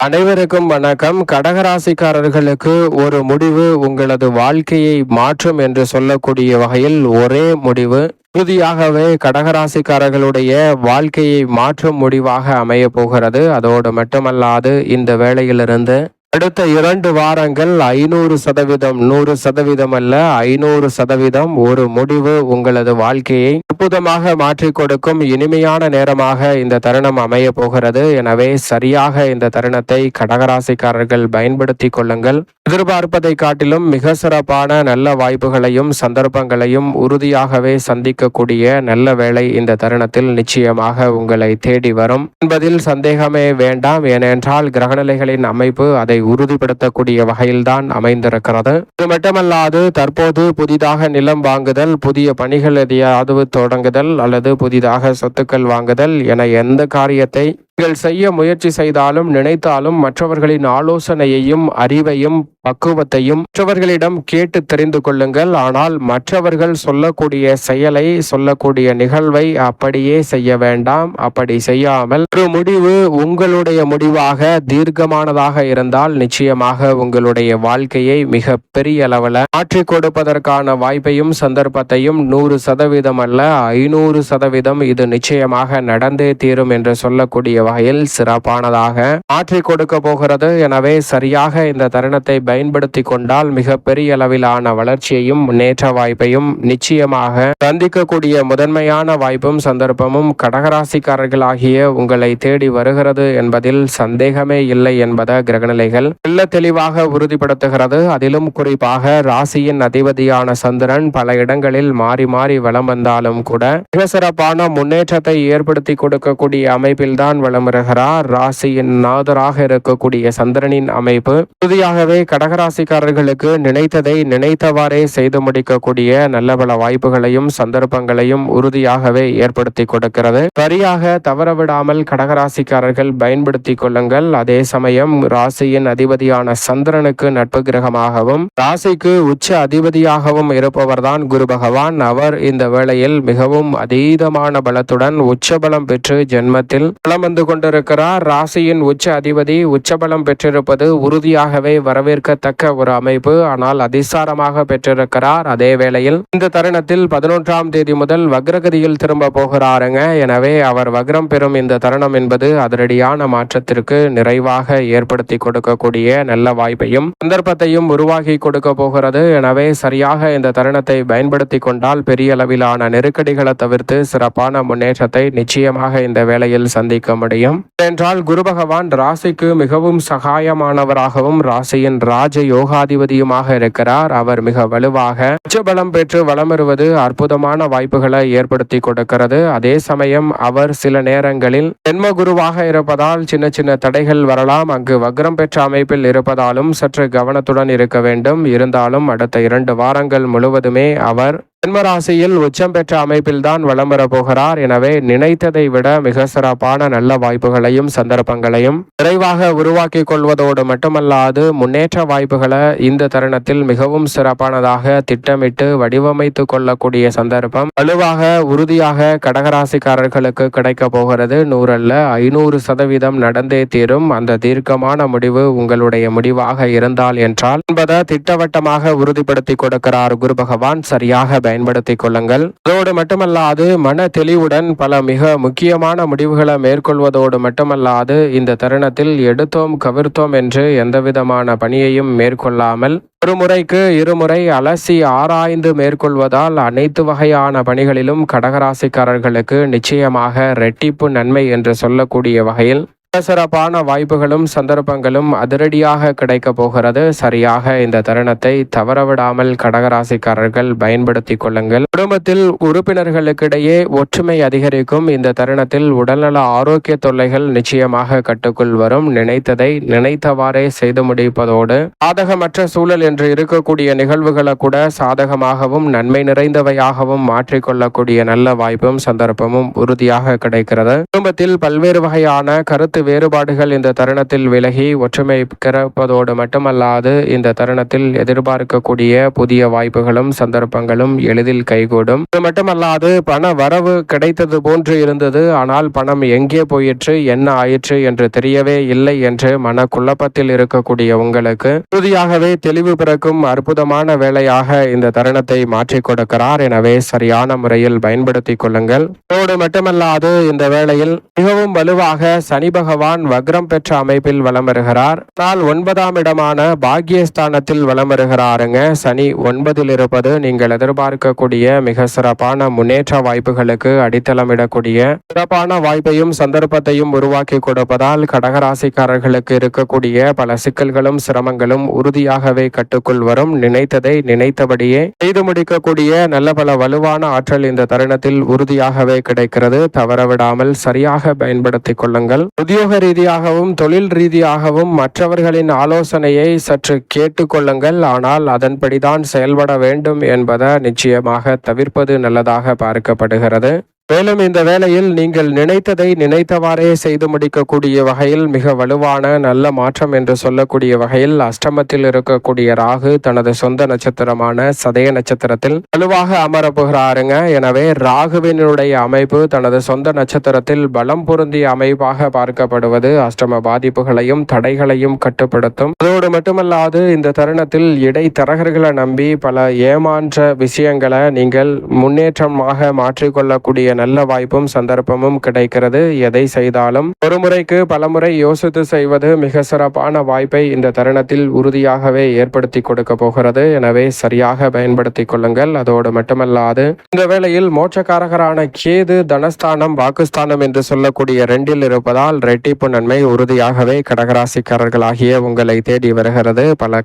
அனைவருக்கும் வணக்கம். கடகராசிக்காரர்களுக்கு ஒரு முடிவு உங்களது வாழ்க்கையை மாற்றும் என்று சொல்லக்கூடிய வகையில் ஒரே முடிவு உறுதியாகவே கடகராசிக்காரர்களுடைய வாழ்க்கையை மாற்றும் முடிவாக அமைய போகிறது. அதோடு மட்டுமல்லாது இந்த வேளையிலிருந்து அடுத்த 2 வாரங்கள் 500%, 100% அல்ல, 500% ஒரு முடிவு உங்களது வாழ்க்கையை அற்புதமாக மாற்றிக் கொடுக்கும் இனிமையான நேரமாக இந்த தருணம் அமைய போகிறது. எனவே சரியாக இந்த தருணத்தை கடகராசிக்காரர்கள் பயன்படுத்திக் கொள்ளுங்கள். எதிர்பார்ப்பதை காட்டிலும் மிக சிறப்பான நல்ல வாய்ப்புகளையும் சந்தர்ப்பங்களையும் உறுதியாகவே சந்திக்கக்கூடிய நல்ல வேளை இந்த தருணத்தில் நிச்சயமாக உங்களை தேடி வரும் என்பதில் சந்தேகமே வேண்டாம். ஏனென்றால் கிரகநிலைகளின் அமைப்பு அதை உறுதிப்படுத்தக்கூடிய வகையில்தான் அமைந்திருக்கிறது. இது மட்டுமல்லாது தற்போது புதிதாக நிலம் வாங்குதல், புதிய பணிகள் எதையாவது தொடங்குதல் அல்லது புதிதாக சொத்துக்கள் வாங்குதல் என எந்த காரியத்தை நீங்கள் செய்ய முயற்சி செய்தாலும் நினைத்தாலும் மற்றவர்களின் ஆலோசனையையும் அறிவையும் பக்குவத்தையும் மற்றவர்களிடம் கேட்டு தெரிந்து கொள்ளுங்கள். ஆனால் மற்றவர்கள் சொல்லக்கூடிய செயலை, சொல்லக்கூடிய நிகழ்வை அப்படியே செய்ய வேண்டாம். அப்படி செய்யாமல் ஒரு முடிவு உங்களுடைய முடிவாக தீர்க்கமானதாக இருந்தால் நிச்சயமாக உங்களுடைய வாழ்க்கையை மிக பெரிய அளவில் மாற்றிக் கொடுப்பதற்கான வாய்ப்பையும் சந்தர்ப்பத்தையும் 100% அல்ல 500% இது நிச்சயமாக நடந்தே தீரும் என்று சொல்லக்கூடிய வகையில் சிறப்பானதாக மாற்றிக் கொடுக்க போகிறது. எனவே சரியாக இந்த தருணத்தை பயன்படுத்தி கொண்டால் மிக பெரிய அளவிலான வளர்ச்சியையும் முன்னேற்ற வாய்ப்பையும் நிச்சயமாக சந்திக்கக்கூடிய முதன்மையான வாய்ப்பும் சந்தர்ப்பமும் கடகராசிக்காரர்களாகிய உங்களை தேடி வருகிறது என்பதில் சந்தேகமே இல்லை என்பதை கிரகநிலைகள் நல்ல தெளிவாக உறுதிப்படுத்துகிறது. அதிலும் குறிப்பாக ராசியின் அதிபதியான சந்திரன் பல இடங்களில் மாறி மாறி வலம் வந்தாலும் கூட மிக சிறப்பான முன்னேற்றத்தை ஏற்படுத்தி கொடுக்கக்கூடிய அமைப்பில்தான் வலம் வருகிறார். ராசியின் நாதராக இருக்கக்கூடிய சந்திரனின் அமைப்பு உறுதியாகவே கடகராசிக்காரர்களுக்கு நினைத்ததை நினைத்தவாறே செய்து முடிக்கக்கூடிய நல்ல பல வாய்ப்புகளையும் சந்தர்ப்பங்களையும் உறுதியாகவே ஏற்படுத்தி கொடுக்கிறது. சரியாக தவறவிடாமல் கடகராசிக்காரர்கள் பயன்படுத்தி கொள்ளுங்கள். அதே சமயம் ராசியின் அதிபதியான சந்திரனுக்கு நட்பு கிரகமாகவும் ராசிக்கு உச்ச அதிபதியாகவும் இருப்பவர்தான் குரு பகவான். அவர் இந்த வேளையில் மிகவும் அதீதமான பலத்துடன் உச்சபலம் பெற்று ஜென்மத்தில் பலம் வந்து கொண்டிருக்கிறார். ராசியின் உச்ச அதிபதி உச்சபலம் பெற்றிருப்பது உறுதியாகவே வரவேற்கத்தக்க ஒரு அமைப்பு. ஆனால் அதிசாரமாக பெற்றிருக்கிறார். அதே வேளையில் இந்த தருணத்தில் 11ஆம் தேதி முதல் வக்ரகதியில் திரும்ப போகிறாருங்க. எனவே அவர் வக்ரம் பெறும் இந்த தருணம் என்பது அதிரடியான மாற்றத்திற்கு நிறைவாக ஏற்படுத்தி கொடுக்கக்கூடிய நல்ல வாய்ப்பையும் சந்தர்ப்பத்தையும் உருவாக்கி கொடுக்க போகிறது. எனவே சரியாக இந்த தருணத்தை பயன்படுத்தி கொண்டால் பெரிய அளவிலான நெருக்கடிகளை தவிர்த்து சிறப்பான முன்னேற்றத்தை நிச்சயமாக இந்த வேளையில் சந்திக்க முடியும். என்றால் குரு பகவான் ராசிக்கு மிகவும் சகாயமானவராகவும் ராசியின் ராஜ யோகாதிபதியுமாக இருக்கிறார். அவர் மிக வலுவாக உச்சபலம் பெற்று வலம் வருவது அற்புதமான வாய்ப்புகளை ஏற்படுத்தி கொடுக்கிறது. அதே சமயம் அவர் சில நேரங்களில் ஜென்ம குருவாக இருப்பதால் சின்ன சின்ன தடைகள் வரலாம். அங்கு வக்ரம் பெற்ற அமைப்பில் இருப்பதாலும் சற்று கவனத்துடன் இருக்க வேண்டும். இருந்தாலும் அடுத்த 2 வாரங்கள் முழுவதுமே அவர் ஜென்மராசியில் உச்சம் பெற்ற அமைப்பில் தான் வலம் வர போகிறார். எனவே நினைத்ததை விட மிக சிறப்பான நல்ல வாய்ப்புகளையும் சந்தர்ப்பங்களையும் விரைவாக உருவாக்கி கொள்வதோடு மட்டுமல்லாது முன்னேற்ற வாய்ப்புகளை இந்த தருணத்தில் மிகவும் சிறப்பானதாக திட்டமிட்டு வடிவமைத்து கொள்ளக்கூடிய சந்தர்ப்பம் வலுவாக உறுதியாக கடகராசிக்காரர்களுக்கு கிடைக்க போகிறது. 100 அல்ல 500% நடந்தே தீரும். அந்த தீர்க்கமான முடிவு உங்களுடைய முடிவாக இருந்தால் என்றால் என்பதை திட்டவட்டமாக உறுதிப்படுத்தி கொடுக்கிறார் குரு பகவான். சரியாக பயன்படுத்திக் கொள்ளுங்கள். அதோடு மட்டுமல்லாது மன தெளிவுடன் பல மிக முக்கியமான முடிவுகளை மேற்கொள்வதோடு மட்டுமல்லாது இந்த தருணத்தில் எடுத்தோம் கவிர்த்தோம் என்று எந்தவிதமான பணியையும் மேற்கொள்ளாமல் ஒரு முறைக்கு இருமுறை அலசி ஆராய்ந்து மேற்கொள்வதால் அனைத்து வகையான பணிகளிலும் கடகராசிக்காரர்களுக்கு நிச்சயமாக இரட்டிப்பு நன்மை என்று சொல்லக்கூடிய வகையில் சிறப்பான வாய்ப்புகளும் சந்தர்ப்பங்களும் அதிரடியாக கிடைக்க போகிறது. சரியாக இந்த தருணத்தை தவறவிடாமல் கடகராசிக்காரர்கள் பயன்படுத்தி கொள்ளுங்கள். குடும்பத்தில் உறுப்பினர்களுக்கிடையே ஒற்றுமை அதிகரிக்கும். இந்த தருணத்தில் உடல்நல ஆரோக்கிய தொல்லைகள் நிச்சயமாக கட்டுக்குள் வரும். நினைத்ததை நினைத்தவாறே செய்து முடிப்பதோடு சாதகமற்ற சூழல் என்று இருக்கக்கூடிய நிகழ்வுகளை கூட சாதகமாகவும் நன்மை நிறைந்தவையாகவும் மாற்றிக்கொள்ளக்கூடிய நல்ல வாய்ப்பும் சந்தர்ப்பமும் உறுதியாக கிடைக்கிறது. குடும்பத்தில் பல்வேறு வகையான கருத்து கருத்து வேறுபாடுகள் இந்த தருணத்தில் விலகி ஒற்றுமை பிறப்பதோடு மட்டுமல்லாது இந்த தருணத்தில் எதிர்பார்க்கக்கூடிய புதிய வாய்ப்புகளும் சந்தர்ப்பங்களும் எளிதில் கைகூடும். இது மட்டுமல்லாது பண வரவு கிடைத்தது போன்று இருந்தது, ஆனால் பணம் எங்கே போயிற்று, என்ன ஆயிற்று என்று தெரியவே இல்லை என்று மன குழப்பத்தில் இருக்கக்கூடிய உங்களுக்கு உறுதியாகவே தெளிவு பிறக்கும் அற்புதமான வேலையாக இந்த தருணத்தை மாற்றிக் கொடுக்கிறார். எனவே சரியான முறையில் பயன்படுத்திக் கொள்ளுங்கள். அதோடு மட்டுமல்லாது இந்த வேளையில் மிகவும் வலுவாக சனி பகவான் வக்ரம் பெற்ற அமைப்பில் வலம் வருகிறார். ஆனால் 9ஆம் இடமான பாக்கியஸ்தானத்தில் வலம் வருகிறாருங்க. சனி 9இல் இருப்பது நீங்கள் எதிர்பார்க்கக்கூடிய மிக சிறப்பான முன்னேற்ற வாய்ப்புகளுக்கு அடித்தளமிடக்கூடிய சிறப்பான வாய்ப்பையும் சந்தர்ப்பத்தையும் உருவாக்கி கொடுப்பதால் கடகராசிக்காரர்களுக்கு இருக்கக்கூடிய பல சிக்கல்களும் சிரமங்களும் உறுதியாகவே கட்டுக்குள் வரும். நினைத்ததை நினைத்தபடியே செய்து முடிக்கக்கூடிய நல்ல பல வலுவான ஆற்றல் இந்த தருணத்தில் உறுதியாகவே கிடைக்கிறது. தவறவிடாமல் சரியாக பயன்படுத்திக் கொள்ளுங்கள். உத்தியோக ரீதியாகவும் தொழில் ரீதியாகவும் மற்றவர்களின் ஆலோசனையை சற்று கேட்டுக்கொள்ளுங்கள். ஆனால் அதன்படிதான் செயல்பட வேண்டும் என்பதை நிச்சயமாக தவிர்ப்பது நல்லதாக பார்க்கப்படுகிறது. மேலும் இந்த வேளையில் நீங்கள் நினைத்ததை நினைத்தவாறே செய்து முடிக்கக்கூடிய வகையில் மிக வலுவான நல்ல மாற்றம் என்று சொல்லக்கூடிய வகையில் அஷ்டமத்தில் இருக்கக்கூடிய ராகு தனது சொந்த நட்சத்திரமான சதய நட்சத்திரத்தில் வலுவாக அமரப்போகிறாருங்க. எனவே ராகுவினுடைய அமைப்பு தனது சொந்த நட்சத்திரத்தில் பலம் பொருந்திய அமைப்பாக பார்க்கப்படுவது அஷ்டம பாதிப்புகளையும் தடைகளையும் கட்டுப்படுத்தும். அதோடு மட்டுமல்லாது இந்த தருணத்தில் இடைத்தரகர்களை நம்பி பல ஏமாற்ற விஷயங்களை நீங்கள் முன்னேற்றமாக மாற்றிக்கொள்ளக்கூடிய நல்ல வாய்ப்பும் சந்தர்ப்பமும் கிடைக்கிறது. எதை செய்தாலும் ஒரு முறைக்கு பலமுறை யோசித்து செய்வது மிக சிறப்பான வாய்ப்பை இந்த தருணத்தில் உறுதியாகவே ஏற்படுத்தி கொடுக்க போகிறது. எனவே சரியாக பயன்படுத்திக் கொள்ளுங்கள். அதோடு மட்டுமல்லாது இந்த வேளையில் மோட்சக்காரகரான கேது தனஸ்தானம் வாக்குஸ்தானம் என்று சொல்லக்கூடிய 2இல் இருப்பதால் ரெட்டிப்பு நன்மை உறுதியாகவே கடகராசிக்காரர்களாகிய உங்களை தேடி வருகிறது. பல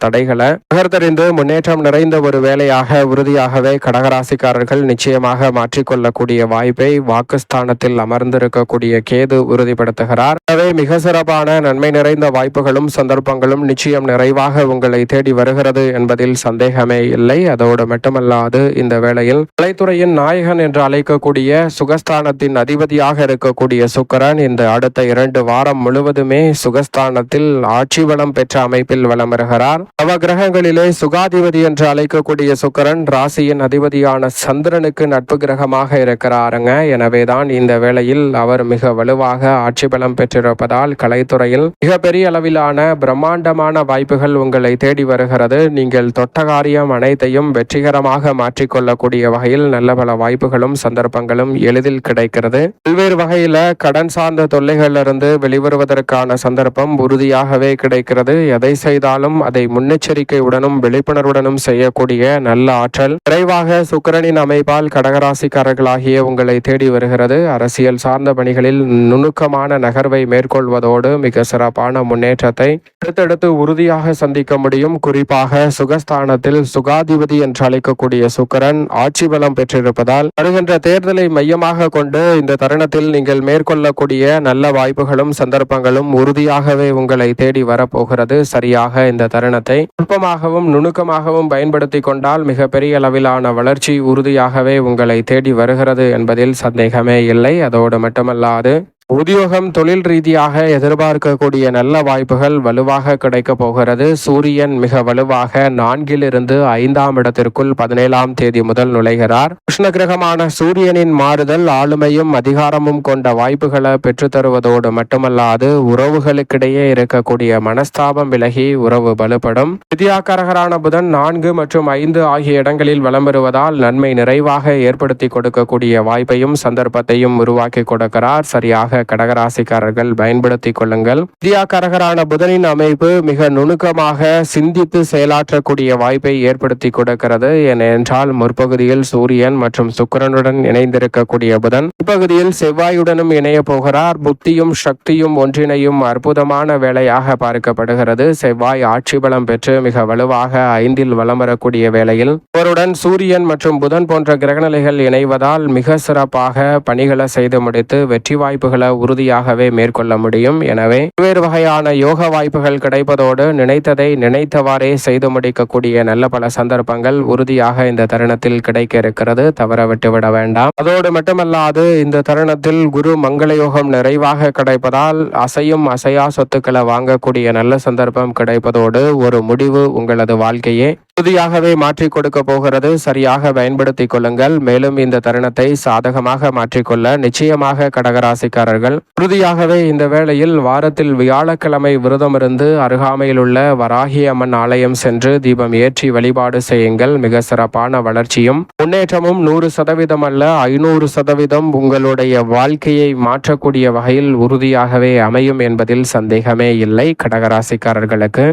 தடைகளை நகர்த்தறிந்து முன்னேற்றம் நிறைந்த ஒரு வேலையாக உறுதியாகவே கடகராசிக்காரர்கள் நிச்சயமாக மாற்றிக்கொள்ளக்கூடிய வாய்ப்பை வாக்குஸ்தானத்தில் அமர்ந்திருக்கக்கூடிய கேது உறுதிப்படுத்துகிறார். எனவே மிக சிறப்பான நன்மை நிறைந்த வாய்ப்புகளும் சந்தர்ப்பங்களும் நிச்சயம் நிறைவாக உங்களை தேடி வருகிறது என்பதில் சந்தேகமே இல்லை. அதோடு மட்டுமல்லாது இந்த வேளையில் கலைத்துறையின் நாயகன் என்று அழைக்கக்கூடிய சுகஸ்தானத்தின் அதிபதியாக இருக்கக்கூடிய சுக்கிரன் இந்த அடுத்த 2 வாரம் முழுவதுமே சுகஸ்தானத்தில் ஆட்சி பலம் பெற்ற அமைப்பில் வலம் வருகிறார். நவ கிரகங்களிலே சுகாதிபதி என்று அழைக்கக்கூடிய சுக்கிரன் ராசியின் அதிபதியான சந்திரனுக்கு நட்பு கிரகமாக இருக்கிறாருங்க. எனவேதான் இந்த வேளையில் அவர் மிக வலுவாக ஆட்சி பலம் பெற்றிருப்பதால் கலைத்துறையில் மிகப்பெரிய அளவிலான பிரம்மாண்டமான வாய்ப்புகள் உங்களை தேடி வருகிறது. நீங்கள் தொட்ட காரியம் அனைத்தையும் வெற்றிகரமாக மாற்றிக்கொள்ளக்கூடிய வகையில் நல்ல பல வாய்ப்புகளும் சந்தர்ப்பங்களும் எளிதில் கிடைக்கிறது. பல்வேறு வகையில கடன் சார்ந்த தொல்லைகளிலிருந்து வெளிவருவதற்கான சந்தர்ப்பம் உறுதியாகவே கிடைக்கிறது. எதை செய்தாலும் அதை முன்னெச்சரிக்கையுடனும் விழிப்புணர்வுடனும் செய்யக்கூடிய நல்ல ஆற்றல் விரைவாக சுக்கிரனின் அமைப்பால் கடகராசிக்காரர்களாகிய உங்களை தேடி வருகிறது. அரசியல் சார்ந்த பணிகளில் நுணுக்கமான நகர்வை மேற்கொள்வதோடு மிக சிறப்பான முன்னேற்றத்தை அடுத்தடுத்து உறுதியாக சந்திக்க முடியும். குறிப்பாக சுகஸ்தானத்தில் சுகாதிபதி என்று அழைக்கக்கூடிய சுக்கிரன் ஆட்சி பலம் பெற்றிருப்பதால் வருகின்ற தேர்தலை மையமாக கொண்டு இந்த தருணத்தில் நீங்கள் மேற்கொள்ளக்கூடிய நல்ல வாய்ப்புகளும் சந்தர்ப்பங்களும் உறுதியாகவே உங்களை தேடி வரப்போகிறது. சரியாக இந்த தருணத்தை நுட்பமாகவும் நுணுக்கமாகவும் பயன்படுத்தி கொண்டால் மிகப்பெரிய அளவிலான வளர்ச்சி உறுதியாகவே உங்களை தேடி வருகிறது என்பதில் சந்தேகமே இல்லை. அதோடு மட்டுமல்லாது உத்தியோகம் தொழில் ரீதியாக எதிர்பார்க்கக்கூடிய நல்ல வாய்ப்புகள் வலுவாக கிடைக்க போகிறது. சூரியன் மிக வலுவாக 4இலிருந்து 5ஆம் இடத்திற்குள் 17ஆம் தேதி முதல் நுழைகிறார். கிருஷ்ண கிரகமான சூரியனின் மாறுதல் ஆளுமையும் அதிகாரமும் கொண்ட வாய்ப்புகளை பெற்றுத்தருவதோடு மட்டுமல்லாது உறவுகளுக்கிடையே இருக்கக்கூடிய மனஸ்தாபம் விலகி உறவு பலுப்படும். வித்யாகாரகரான புதன் 4 மற்றும் 5 ஆகிய இடங்களில் வலம் வருவதால் நன்மை நிறைவாக ஏற்படுத்தி கொடுக்கக்கூடிய வாய்ப்பையும் சந்தர்ப்பத்தையும் உருவாக்கி கொடுக்கிறார். சரியாக கடகராசிக்காரர்கள் பயன்படுத்திக் கொள்ளுங்கள். வித்யாகாரகரான புதனின் அமைப்பு மிக நுணுக்கமாக சிந்தித்து செயலாற்றக்கூடிய வாய்ப்பை ஏற்படுத்தி கொடுக்கிறது. ஏனென்றால் முற்பகுதியில் சூரியன் மற்றும் சுக்கிரனுடன் இணைந்திருக்கக்கூடிய புதன் இப்பகுதியில் செவ்வாயுடனும் இணைய போகிறார். புத்தியும் சக்தியும் ஒன்றிணையும் அற்புதமான வேலையாக பார்க்கப்படுகிறது. செவ்வாய் ஆட்சி பலம் பெற்று மிக வலுவாக 5இல் வலம் வரக்கூடிய வேளையில் அவருடன் சூரியன் மற்றும் புதன் போன்ற கிரகநிலைகள் இணைவதால் மிக சிறப்பாக பணிகளை செய்து முடித்து வெற்றி வாய்ப்புகளை உங்களால் உறுதியாகவே மேற்கொள்ள முடியும். எனவே பல்வேறு வகையான யோக வாய்ப்புகள் கிடைப்பதோடு நினைத்ததை நினைத்தவாறே செய்து முடிக்கக்கூடிய நல்ல பல சந்தர்ப்பங்கள் உறுதியாக இந்த தருணத்தில் கிடைக்க இருக்கிறது. தவற விட்டுவிட வேண்டாம். அதோடு மட்டுமல்லாது இந்த தருணத்தில் குரு மங்கள யோகம் நிறைவாக கிடைப்பதால் அசையும் அசையா சொத்துக்களை வாங்கக்கூடிய நல்ல சந்தர்ப்பம் கிடைப்பதோடு ஒரு முடிவு உங்களது வாழ்க்கையே உறுதியாகவே மாற்றிக் கொடுக்க போகிறது. சரியாக பயன்படுத்திக் கொள்ளுங்கள். மேலும் இந்த தருணத்தை சாதகமாக மாற்றிக்கொள்ள நிச்சயமாக கடகராசிக்காரர்கள் உறுதியாகவே இந்த வேளையில் வாரத்தில் வியாழக்கிழமை விரதமிருந்து அருகாமையில் உள்ள வராகி அம்மன் ஆலயம் சென்று தீபம் ஏற்றி வழிபாடு செய்யுங்கள். மிக சிறப்பான வளர்ச்சியும் முன்னேற்றமும் 100% அல்ல 500% உங்களுடைய வாழ்க்கையை மாற்றக்கூடிய வகையில் உறுதியாகவே அமையும் என்பதில் சந்தேகமே இல்லை. கடகராசிக்காரர்களுக்கு